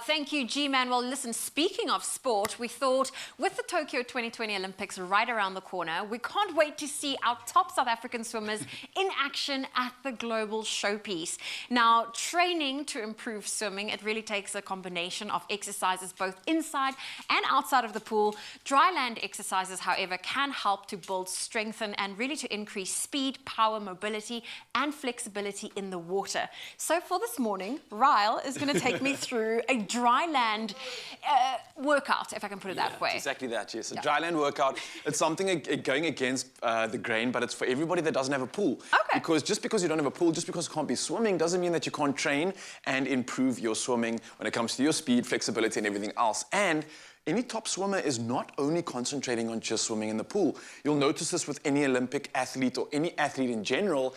Thank you, G-Man. Well, listen, speaking of sport, we thought with the Tokyo 2020 Olympics right around the corner, we can't wait to see our top South African swimmers in action at the global showpiece. Now, training to improve swimming, it really takes a combination of exercises both inside and outside of the pool. Dryland exercises, however, can help to build, strengthen, and really to increase speed, power, mobility, and flexibility in the water. So for this morning, Ryle is going to take me through a Dryland workout, if I can put it that way. Exactly that, yes. A Dryland workout, it's something going against the grain, but it's for everybody that doesn't have a pool. Okay. Because just because you don't have a pool, just because you can't be swimming, doesn't mean that you can't train and improve your swimming when it comes to your speed, flexibility, and everything else. And any top swimmer is not only concentrating on just swimming in the pool. You'll notice this with any Olympic athlete or any athlete in general.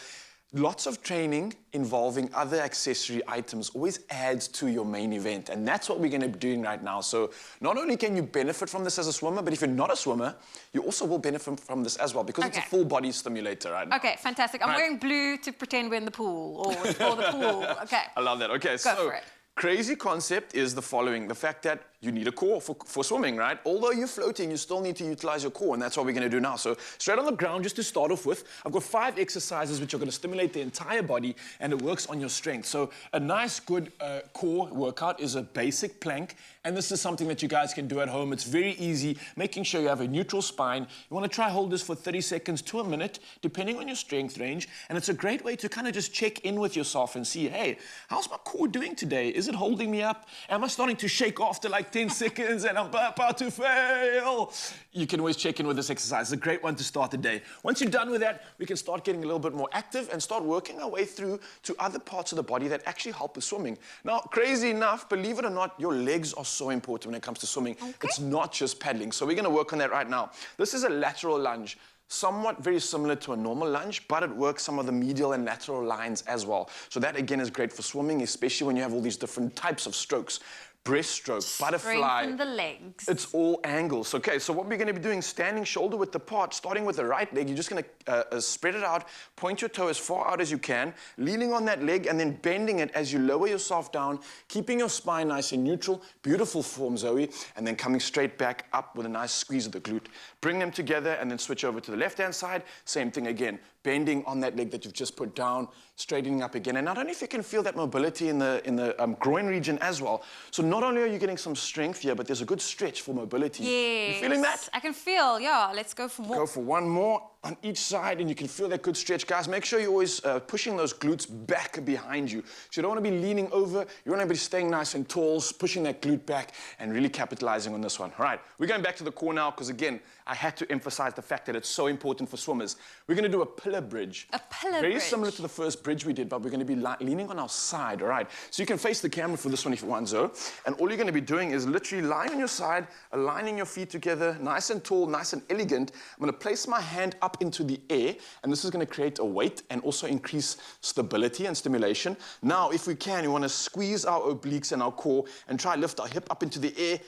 Lots of training involving other accessory items always adds to your main event, and that's what we're going to be doing right now. So not only can you benefit from this as a swimmer, but if you're not a swimmer, you also will benefit from this as well, because it's a full body stimulator, right? Okay, fantastic. I'm wearing blue to pretend we're in the pool, or for the pool. Okay. I love that. Okay, Go for it. Crazy concept is the following: the fact that you need a core for swimming, right? Although you're floating, you still need to utilize your core, and that's what we're going to do now. So straight on the ground, just to start off with, I've got 5 exercises which are going to stimulate the entire body, and it works on your strength. So a nice, good core workout is a basic plank, and this is something that you guys can do at home. It's very easy, making sure you have a neutral spine. You want to try hold this for 30 seconds to a minute, depending on your strength range, and it's a great way to kind of just check in with yourself and see, hey, how's my core doing today? Is it holding me up? Am I starting to shake after like 10 seconds and I'm about to fail? You can always check in with this exercise. It's a great one to start the day. Once you're done with that, we can start getting a little bit more active and start working our way through to other parts of the body that actually help with swimming. Now, crazy enough, believe it or not, your legs are so important when it comes to swimming. Okay. It's not just paddling. So we're going to work on that right now. This is a lateral lunge. Somewhat very similar to a normal lunge, but it works some of the medial and lateral lines as well. So that, again, is great for swimming, especially when you have all these different types of strokes. Breaststroke, butterfly. Strengthen the legs. It's all angles. Okay, so what we're going to be doing, standing shoulder width apart, starting with the right leg, you're just going to spread it out, point your toe as far out as you can, leaning on that leg, and then bending it as you lower yourself down, keeping your spine nice and neutral. Beautiful form, Zoe. And then coming straight back up with a nice squeeze of the glute. Bring them together and then switch over to the left-hand side. Same thing again. Bending on that leg that you've just put down, straightening up again. And not only if you can feel that mobility in the groin region as well. So not only are you getting some strength here, but there's a good stretch for mobility. Yes. You feeling that? I can feel, yeah. Let's go for more. Go for one more on each side, and you can feel that good stretch. Guys, make sure you're always pushing those glutes back behind you. So you don't want to be leaning over. You want to be staying nice and tall, pushing that glute back, and really capitalizing on this one. All right, we're going back to the core now, because again, I had to emphasize the fact that it's so important for swimmers. We're going to do a pillar bridge. A pillar Very bridge. similar to the first bridge we did, but we're going to be leaning on our side, all right? So you can face the camera for this one if you want, Zoe. And all you're going to be doing is literally lying on your side, aligning your feet together, nice and tall, nice and elegant. I'm going to place my hand up into the air, and this is going to create a weight and also increase stability and stimulation. Now, if we can, you want to squeeze our obliques and our core and try lift our hip up into the air.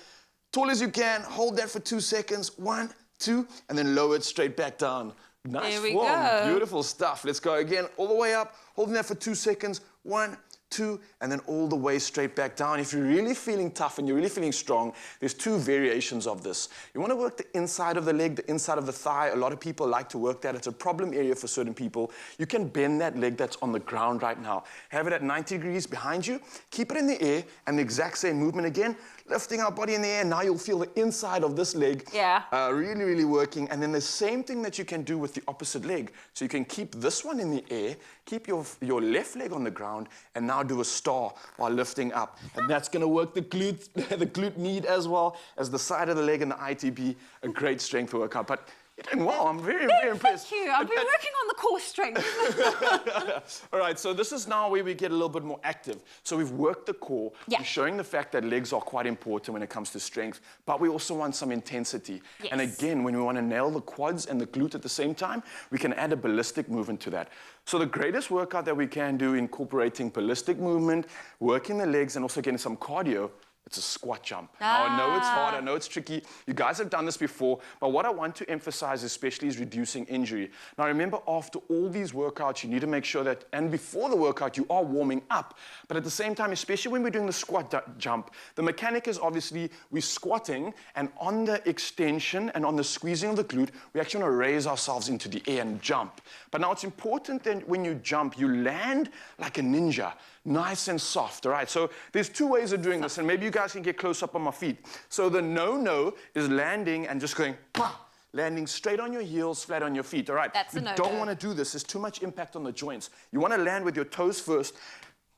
Tall as you can, hold that for 2 seconds. 1, 2, and then lower it straight back down. Nice There we form. go. Beautiful stuff. Let's go again, all the way up, holding that for 2 seconds. 1, 2, and then all the way straight back down. If you're really feeling tough and you're really feeling strong, there's 2 variations of this. You want to work the inside of the leg, the inside of the thigh. A lot of people like to work that. It's a problem area for certain people. You can bend that leg that's on the ground right now. Have it at 90 degrees behind you. Keep it in the air, and the exact same movement again. Lifting our body in the air. Now you'll feel the inside of this leg really, really working. And then the same thing that you can do with the opposite leg. So you can keep this one in the air, keep your left leg on the ground, and now do a star while lifting up. And that's going to work the glute, the glute med as well as the side of the leg and the ITB. A great strength workout. But you're doing well. I'm very, very impressed. Thank you. I've been working on the core strength. All right, so this is now where we get a little bit more active. So we've worked the core. Yeah. We're showing the fact that legs are quite important when it comes to strength, but we also want some intensity. Yes. And again, when we want to nail the quads and the glute at the same time, we can add a ballistic movement to that. So the greatest workout that we can do incorporating ballistic movement, working the legs, and also getting some cardio, It's a squat jump. Now, I know it's hard, I Ah. know it's tricky. You guys have done this before, but what I want to emphasize especially is reducing injury. Now, remember, after all these workouts, you need to make sure that, and before the workout, you are warming up. But at the same time, especially when we're doing the squat jump, the mechanic is obviously we're squatting, and on the extension and on the squeezing of the glute, we actually want to raise ourselves into the air and jump. But now it's important that when you jump, you land like a ninja, nice and soft, all right? So there's two ways of doing this, and maybe you guys can get close up on my feet. So the no-no is landing and just going, bah, landing straight on your heels, flat on your feet, all right? That's a You no-no. don't want to do this. There's too much impact on the joints. You want to land with your toes first,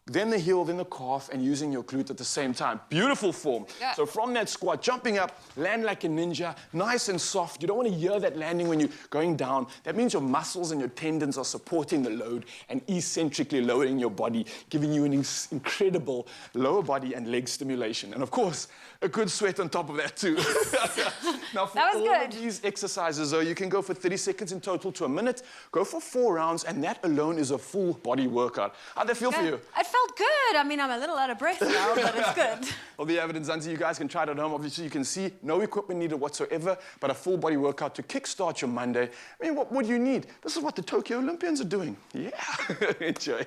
then the heel, then the calf, and using your glute at the same time. Beautiful form. Yeah. So from that squat, jumping up, land like a ninja, nice and soft. You don't want to hear that landing when you're going down. That means your muscles and your tendons are supporting the load and eccentrically lowering your body, giving you an incredible lower body and leg stimulation. And of course, a good sweat on top of that too. Now for That was all good. of these exercises, though, you can go for 30 seconds in total to a minute. Go for 4 rounds, and that alone is a full body workout. How'd that feel for you? It felt good. I mean, I'm a little out of breath now, but it's good. Well, the evidence, Zanzi, you guys can try it at home. Obviously, you can see no equipment needed whatsoever, but a full body workout to kickstart your Monday. I mean, what do you need? This is what the Tokyo Olympians are doing. Yeah, enjoy.